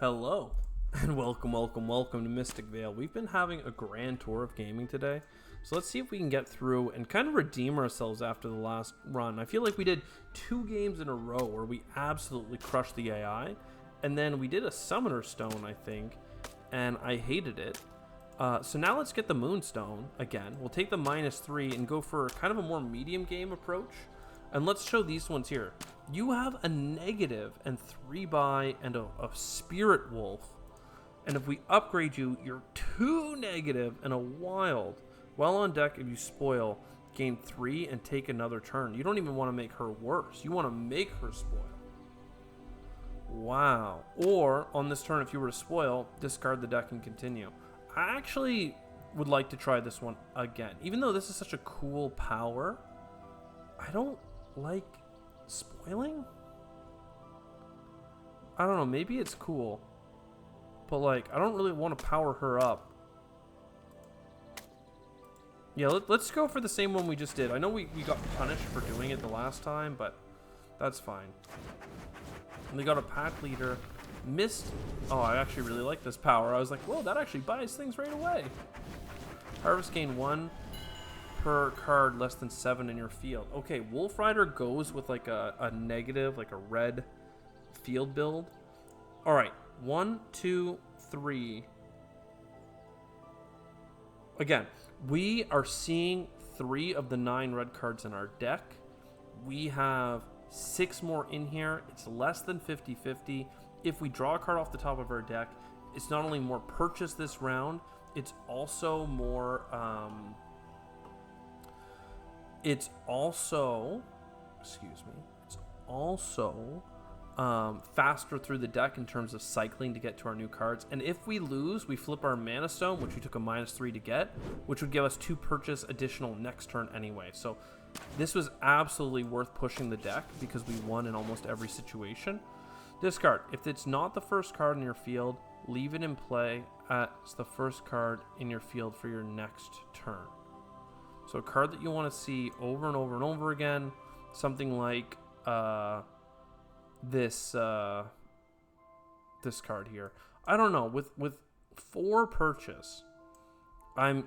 Hello, and welcome to Mystic Vale. We've been having a grand tour of gaming today, so let's see if we can get through and kind of redeem ourselves after the last run. I feel like we did 2 games in a row where we absolutely crushed the AI, and then we did a Summoner Stone, I think, and I hated it. So now let's get the Moonstone again. We'll take the -3 and go for kind of a more medium game approach. And let's show these ones here. You have a negative and 3-buy and a Spirit Wolf. And if we upgrade you, you're 2 negative and a wild. While on deck, if you spoil, gain 3 and take another turn. You don't even want to make her worse. You want to make her spoil. Wow. Or on this turn, if you were to spoil, discard the deck and continue. I actually would like to try this one again. Even though this is such a cool power, I don't like spoiling. I don't know, maybe it's cool, but like I don't really want to power her up. Yeah, let's go for the same one we just did. I know we got punished for doing it the last time, but that's fine. And we got a pack leader. Missed. Oh, I actually really like this power. I was like, whoa, that actually buys things right away. Harvest gain 1 per card less than 7 in your field. Okay, Wolf Rider goes with like a negative, like a red field build. All right, 1, 2, 3. Again, we are seeing 3 of the 9 red cards in our deck. We have 6 more in here. It's less than 50-50. If we draw a card off the top of our deck, it's not only more purchase this round, it's also more it's also faster through the deck in terms of cycling to get to our new cards. And if we lose, we flip our Mana Stone, which we took a -3 to get, which would give us 2 purchase additional next turn anyway. So this was absolutely worth pushing the deck because we won in almost every situation. Discard. If it's not the first card in your field, leave it in play as the first card in your field for your next turn. So a card that you want to see over and over and over again, something like this card here. I don't know, with 4 purchase, I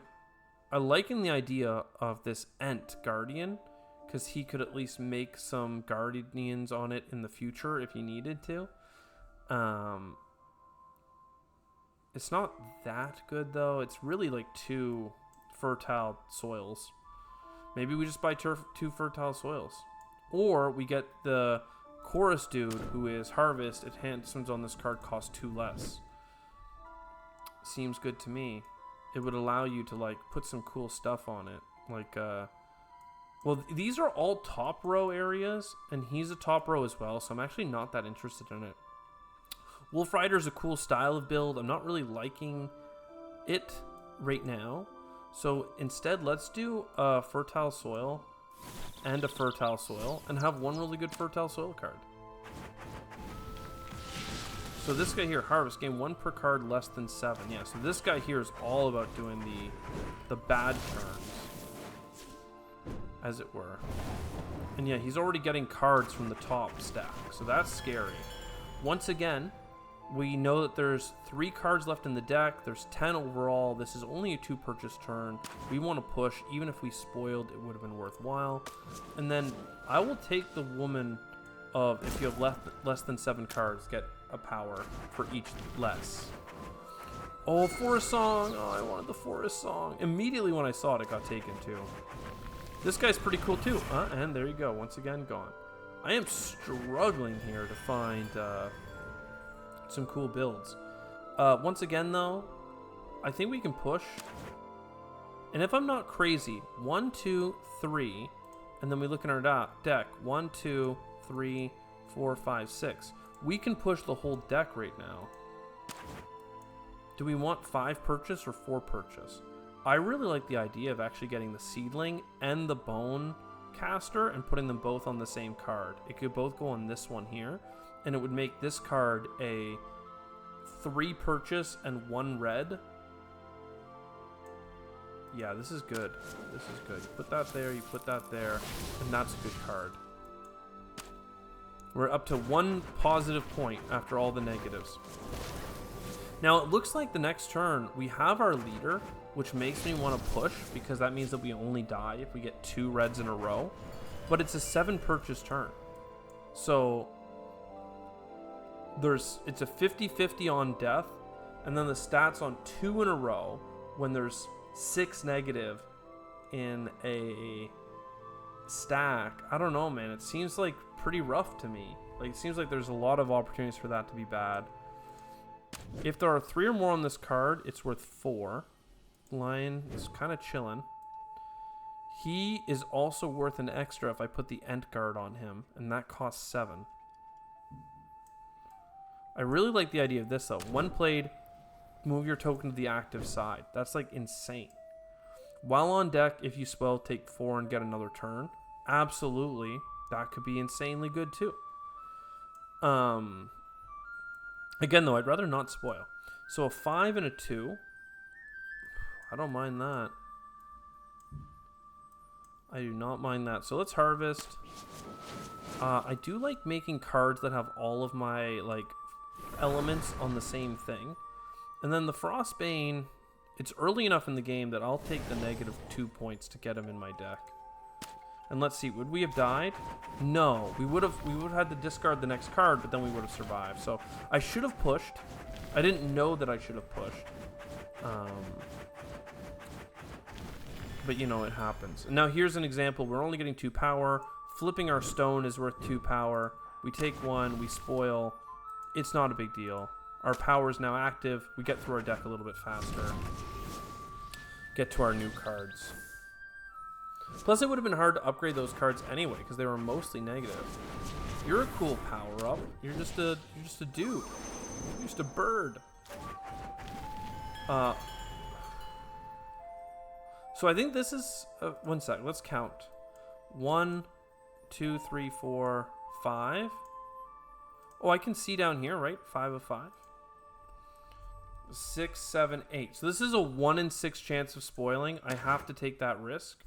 liking the idea of this Ent Guardian, because he could at least make some Guardians on it in the future if he needed to. It's not that good though. It's really like 2 fertile soils. Maybe we just buy 2 fertile soils, or we get the chorus dude who is harvest. Enhancements on this card cost 2 less. Seems good to me. It would allow you to like put some cool stuff on it, like well, these are all top row areas, and he's a top row as well, so I'm actually not that interested in it. Wolf Rider is a cool style of build. I'm not really liking it right now. So instead, let's do a fertile soil and a fertile soil and have 1 really good fertile soil card. So this guy here, harvest, gain 1 per card less than 7. Yeah, so this guy here is all about doing the bad turns, as it were. And yeah, he's already getting cards from the top stack, so that's scary. Once again, we know that there's 3 cards left in the deck. There's 10 overall. This is only a 2 purchase turn. We want to push. Even if we spoiled, it would have been worthwhile. And then I will take the woman of, if you have less than 7 cards, get a power for each less. Oh, Forest Song. Oh, I wanted the Forest Song. Immediately when I saw it, it got taken too. This guy's pretty cool too. And there you go. Once again, gone. I am struggling here to find some cool builds. Once again, though, I think we can push. And if I'm not crazy, 1, 2, 3, and then we look in our deck. 1, 2, 3, 4, 5, 6. We can push the whole deck right now. Do we want 5 purchase or 4 purchase? I really like the idea of actually getting the Seedling and the Bone Caster and putting them both on the same card. It could both go on this one here, and it would make this card a 3 purchase and 1 red. Yeah, this is good. This is good. You put that there, you put that there, and that's a good card. We're up to 1 positive point after all the negatives. Now, it looks like the next turn, we have our leader, which makes me want to push, because that means that we only die if we get 2 reds in a row. But it's a 7 purchase turn. So, it's a 50-50 on death, and then the stats on 2 in a row when there's 6 negative in a stack. I don't know, man. It seems like pretty rough to me. Like, it seems like there's a lot of opportunities for that to be bad. If there are 3 or more on this card, it's worth 4. Lion is kind of chilling. He is also worth an extra if I put the Ent Guard on him, and that costs 7. I really like the idea of this, though. When played, move your token to the active side. That's, like, insane. While on deck, if you spoil, take 4 and get another turn. Absolutely. That could be insanely good, too. Again, though, I'd rather not spoil. So a 5 and a 2. I don't mind that. I do not mind that. So let's harvest. I do like making cards that have all of my, like, elements on the same thing. And then the Frostbane, it's early enough in the game that I'll take the -2 points to get him in my deck. And let's see, would we have died? No, we would have had to discard the next card, but then we would have survived. So I should have pushed. I didn't know that I should have pushed. But you know, it happens. Now here's an example. We're only getting 2 power. Flipping our stone is worth 2 power. We take 1, we spoil. It's not a big deal. Our power is now active. We get through our deck a little bit faster. Get to our new cards. Plus, it would have been hard to upgrade those cards anyway, because they were mostly negative. You're a cool power-up. You're just a dude. You're just a bird. So I think this is... one sec. Let's count. 1, 2, 3, 4, 5. Oh, I can see down here, right? 5 of 5. 6, 7, 8. So this is a 1 in 6 chance of spoiling. I have to take that risk.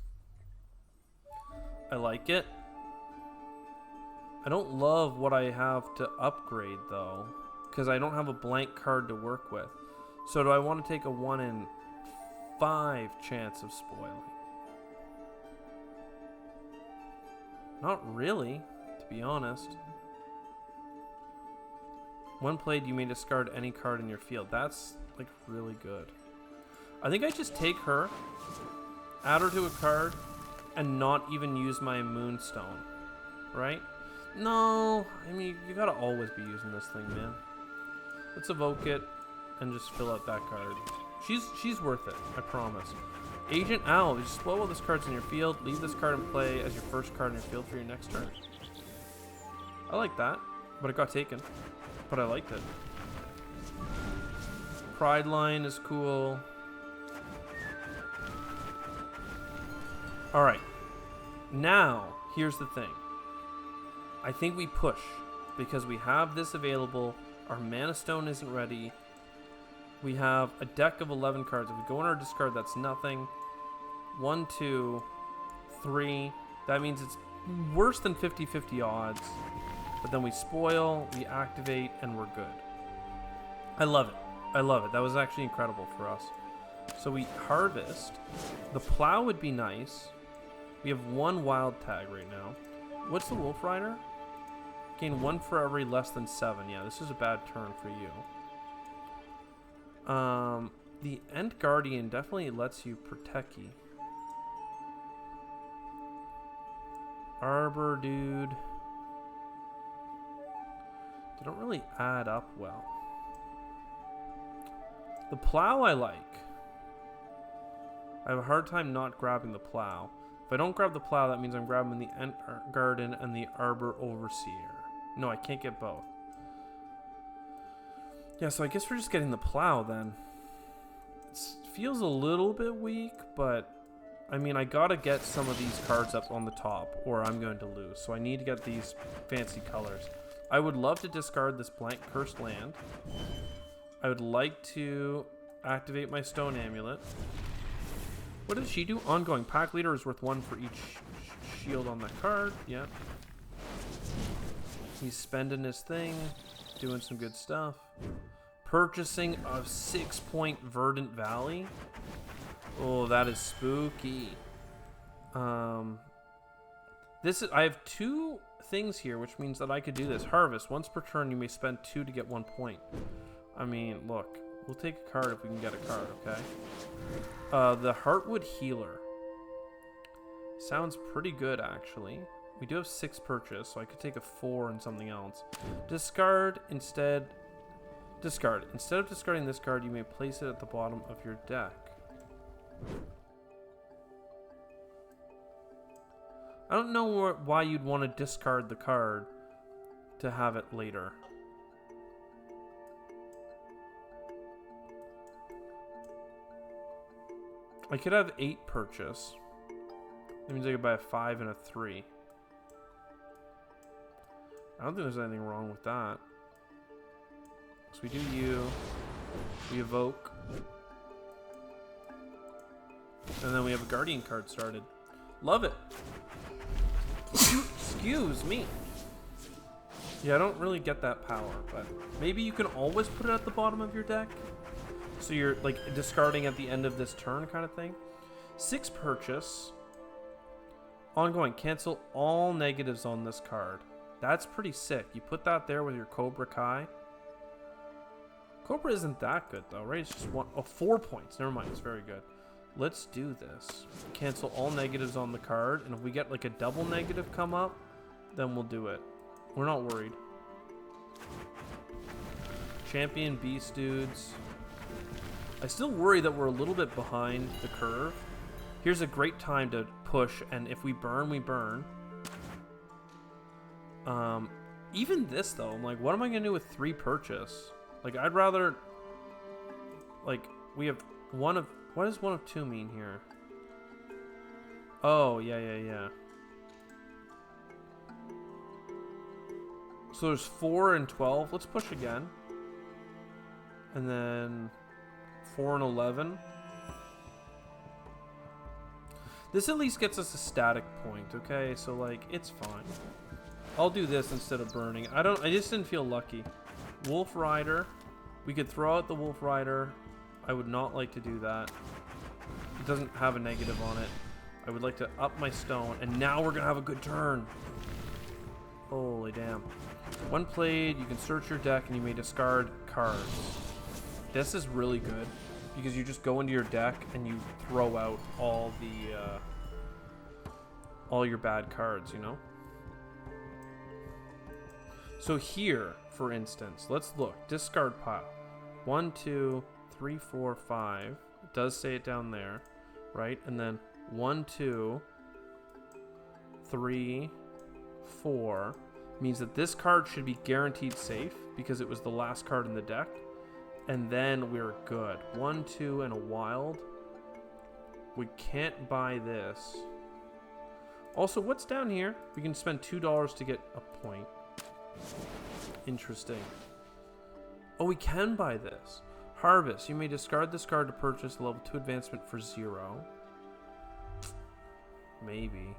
I like it. I don't love what I have to upgrade, though, because I don't have a blank card to work with. So do I want to take a 1 in 5 chance of spoiling? Not really, to be honest. When played, you may discard any card in your field. That's, like, really good. I think I just take her, add her to a card, and not even use my Moonstone, right? No, I mean, you gotta always be using this thing, man. Let's evoke it and just fill out that card. She's worth it, I promise. Agent Owl, you just spoil all these cards in your field, leave this card in play as your first card in your field for your next turn. I like that, but it got taken. But I liked it. Pride Line is cool. Alright. Now, here's the thing. I think we push, because we have this available. Our Mana Stone isn't ready. We have a deck of 11 cards. If we go in our discard, that's nothing. 1, 2, 3. That means it's worse than 50-50 odds. But then we spoil, we activate, and we're good. I love it. I love it. That was actually incredible for us. So we harvest. The plow would be nice. We have 1 wild tag right now. What's the Wolf Rider? Gain 1 for every less than 7. Yeah, this is a bad turn for you. The Ent Guardian definitely lets you protect you. Arbor, dude. They don't really add up well. The plow I like. I have a hard time not grabbing the plow. If I don't grab the plow, that means I'm grabbing the Ent Garden and the Arbor Overseer. No, I can't get both. Yeah, so I guess we're just getting the plow then. It feels a little bit weak, but I mean, I gotta get some of these cards up on the top or I'm going to lose. So I need to get these fancy colors. I would love to discard this blank cursed land. I would like to activate my Stone Amulet. What does she do? Ongoing. Pack Leader is worth 1 for each shield on that card. Yeah. He's spending his thing, doing some good stuff. Purchasing a 6-point Verdant Valley. Oh, that is spooky. This is, I have 2 things here, which means that I could do this. Harvest. Once per turn, you may spend 2 to get 1 point. I mean, look. We'll take a card if we can get a card, okay? The Heartwood Healer. Sounds pretty good, actually. We do have 6 purchase, so I could take a 4 and something else. Discard instead. Discard. Instead of discarding this card, you may place it at the bottom of your deck. I don't know why you'd want to discard the card to have it later. I could have 8 purchase. That means I could buy a 5 and a 3. I don't think there's anything wrong with that. So we do you. We evoke. And then we have a Guardian card started. Love it. Excuse me. Yeah, I don't really get that power, but maybe you can always put it at the bottom of your deck. So you're like discarding at the end of this turn kind of thing. 6 purchase. Ongoing. Cancel all negatives on this card. That's pretty sick. You put that there with your Cobra Kai. Cobra isn't that good though, right? It's just 4 points. Never mind. It's very good. Let's do this. Cancel all negatives on the card, and if we get like a double negative come up, then we'll do it. We're not worried. Champion Beast Dudes. I still worry that we're a little bit behind the curve. Here's a great time to push, and if we burn, we burn. Even this though, I'm like, what am I gonna do with 3 purchase? Like, I'd rather, like, we have one of, what does 1 of 2 mean here? Oh, yeah. So there's 4 and 12. Let's push again. And then 4 and 11. This at least gets us a static point, okay? So, like, it's fine. I'll do this instead of burning. I just didn't feel lucky. Wolf Rider. We could throw out the Wolf Rider. I would not like to do that. It doesn't have a negative on it. I would like to up my stone, and now we're gonna have a good turn. Holy damn. When played, you can search your deck and you may discard cards. This is really good because you just go into your deck and you throw out all your bad cards, you know? So here, for instance, let's look. Discard pile. 1, 2, 3, 4, 5. It does say it down there, right? And then 1, 2, 3, 4 means that this card should be guaranteed safe because it was the last card in the deck. And then we're good. 1, 2, and a wild. We can't buy this. Also, what's down here? We can spend $2 to get a point. Interesting. Oh, we can buy this. Harvest. You may discard this card to purchase a level 2 advancement for 0. Maybe.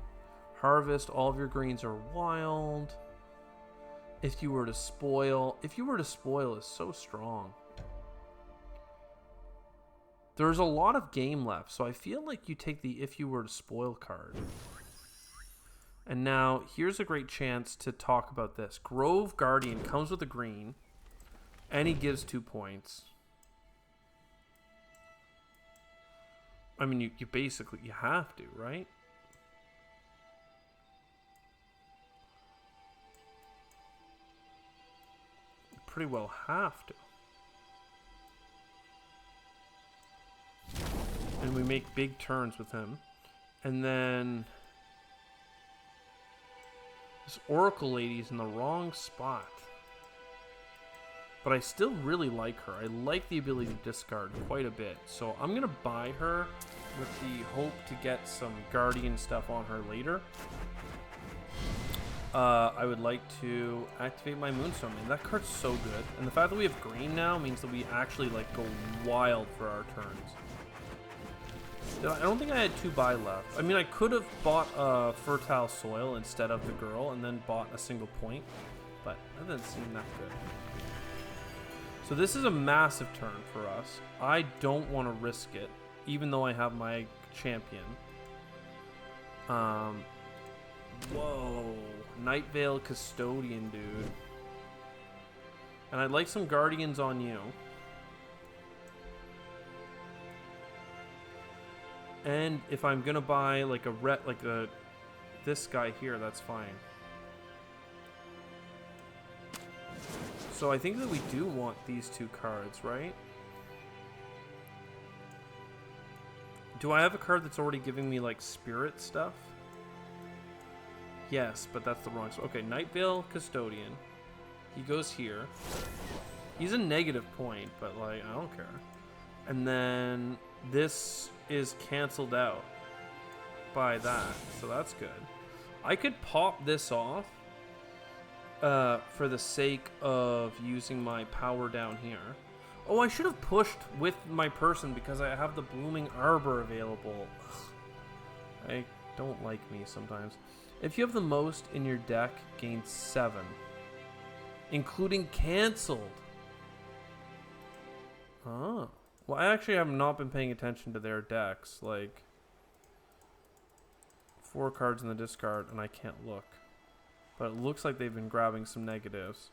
Harvest. All of your greens are wild. If you were to spoil. If you were to spoil is so strong. There's a lot of game left, so I feel like you take the if you were to spoil card. And now, here's a great chance to talk about this. Grove Guardian comes with a green, and he gives 2 points. I mean, you basically, you have to, right? You pretty well have to. And we make big turns with him. And then this Oracle Lady's in the wrong spot. But I still really like her. I like the ability to discard quite a bit. So I'm going to buy her with the hope to get some Guardian stuff on her later. I would like to activate my Moonstone. Man, that card's so good. And the fact that we have green now means that we actually like go wild for our turns. I don't think I had 2 buy left. I mean, I could have bought Fertile Soil instead of the girl and then bought a single point. But that doesn't seem that good. So this is a massive turn for us. I don't want to risk it, even though I have my champion. Whoa. Night Vale Custodian, dude. And I'd like some Guardians on you. And if I'm gonna buy like this guy here, that's fine. So I think that we do want these two cards, right? Do I have a card that's already giving me like spirit stuff? Yes, but that's the wrong. Okay, Night Vale Custodian. He goes here. He's a negative point, but like I don't care. And then this is canceled out by that, so that's good. I could pop this off for the sake of using my power down here. Oh, I should have pushed with my person because I have the Blooming Arbor available. Ugh. I don't like me sometimes. If you have the most in your deck, gain 7. Including canceled. Oh. Well, I actually have not been paying attention to their decks. Like, 4 cards in the discard, and I can't look. But it looks like they've been grabbing some negatives.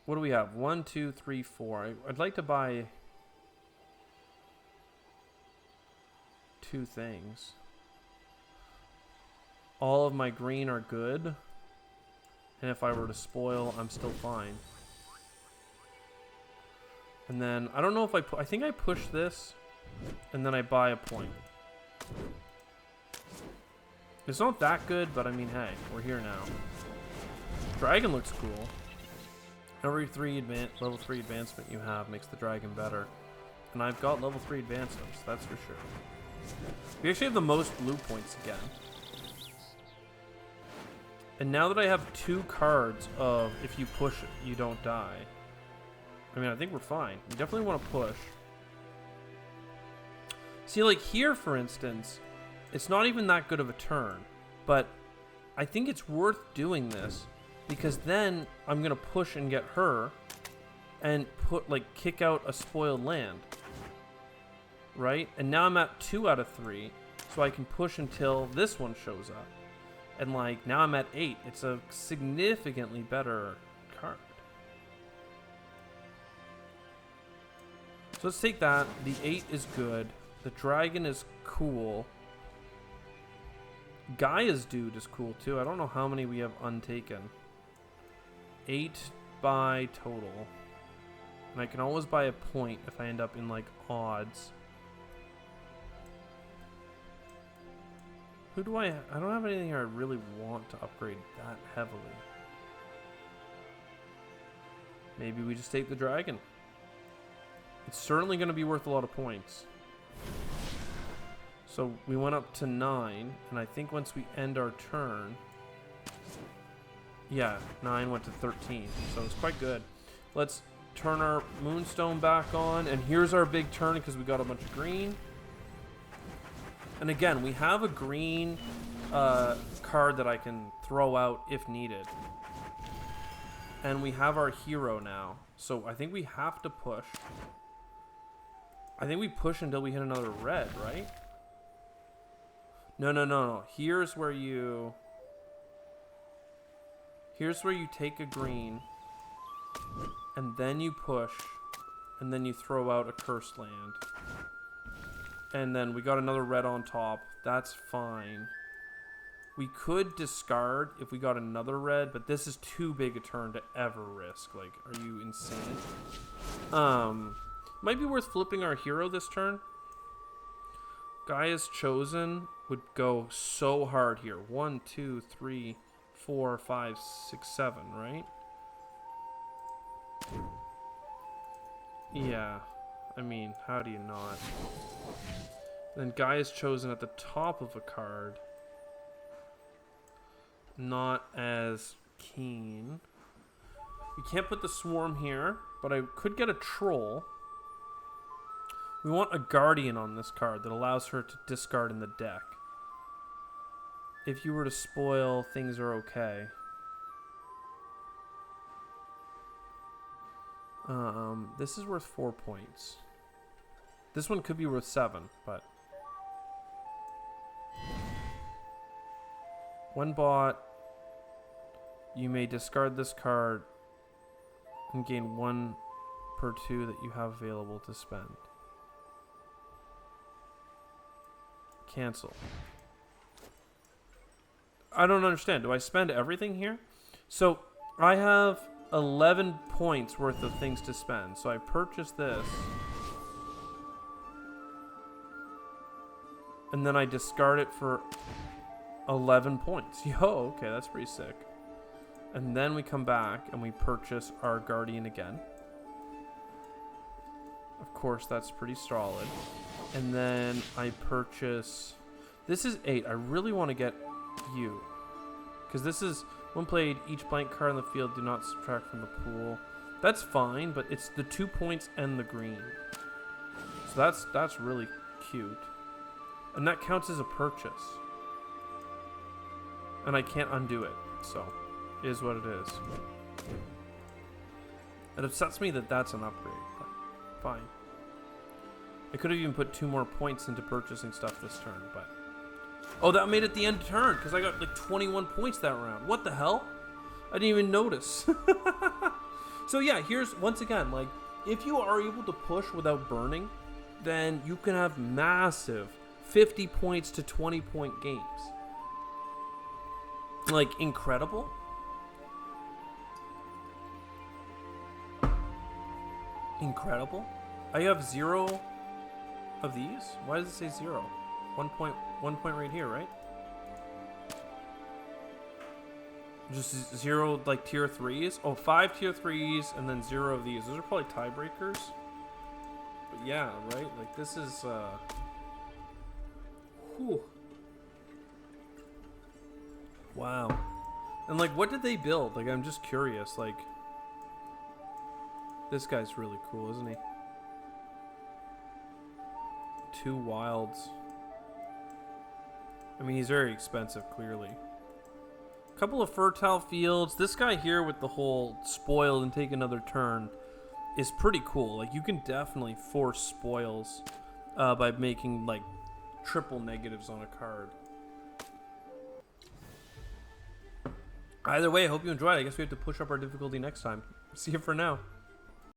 What do we have? 1, 2, 3, 4. I'd like to buy 2 things. All of my green are good. And if I were to spoil, I'm still fine. And then, I don't know if I think I push this, and then I buy a point. It's not that good, but I mean, hey, we're here now. Dragon looks cool. Every level 3 advancement you have makes the dragon better. And I've got level 3 advancements, that's for sure. We actually have the most blue points again. And now that I have 2 cards of if you push it, you don't die. I mean, I think we're fine. We definitely want to push. See, like here, for instance, it's not even that good of a turn. But I think it's worth doing this because then I'm going to push and get her and kick out a spoiled land. Right? And now I'm at 2 out of 3. So I can push until this one shows up. And like, now I'm at 8. It's a significantly better card. So let's take that. The 8 is good. The dragon is cool. Gaia's dude is cool too. I don't know how many we have untaken. 8 by total. And I can always buy a point if I end up in like odds. Who do I don't have anything I really want to upgrade that heavily. Maybe we just take the dragon. It's certainly going to be worth a lot of points. So we went up to 9, and I think once we end our turn... Yeah, 9 went to 13, so it's quite good. Let's turn our Moonstone back on, and here's our big turn because we got a bunch of green. And again, we have a green card that I can throw out if needed. And we have our hero now, so I think we have to push. I think we push until we hit another red, right? No. Here's where you take a green, and then you push, and then you throw out a cursed land. And then we got another red on top. That's fine. We could discard if we got another red, but this is too big a turn to ever risk. Like, are you insane? Might be worth flipping our hero this turn. Gaia's Chosen would go so hard here. 1, 2, 3, 4, 5, 6, 7, right? Yeah. I mean, how do you not? Then Gaia's Chosen at the top of a card. Not as keen. We can't put the Swarm here, but I could get a Troll. We want a Guardian on this card that allows her to discard in the deck. If you were to spoil, things are okay. This is worth 4 points. This one could be worth 7, but when bought, you may discard this card and gain 1 per 2 that you have available to spend. Cancel. I don't understand. Do I spend everything here? So I have 11 points worth of things to spend. So I purchase this. And then I discard it for 11 points. Yo, okay, that's pretty sick. And then we come back and we purchase our Guardian again. Of course, that's pretty solid. And then I purchase... This is 8. I really want to get you. Because this is... When played, each blank card in the field do not subtract from the pool. That's fine, but it's the 2 points and the green. So that's really cute. And that counts as a purchase. And I can't undo it. So, it is what it is. It upsets me that that's an upgrade, but fine. I could have even put 2 more points into purchasing stuff this turn, but... Oh, that made it the end turn, because I got like 21 points that round. What the hell? I didn't even notice. So yeah, here's, once again, like, if you are able to push without burning, then you can have massive 50 points to 20 point games. Like, incredible. Incredible. I have 0 of these? Why does it say 0? 1 point right here, right? Just 0 like tier 3s? Oh, 5 tier 3s and then 0 of these. Those are probably tiebreakers. But yeah, right? Like this is whew. Wow. And like what did they build? Like I'm just curious, like this guy's really cool, isn't he? 2 wilds. I mean, he's very expensive, clearly. A couple of fertile fields. This guy here with the whole spoil and take another turn is pretty cool. Like, you can definitely force spoils by making, like, triple negatives on a card. Either way, I hope you enjoyed. I guess we have to push up our difficulty next time. See you for now.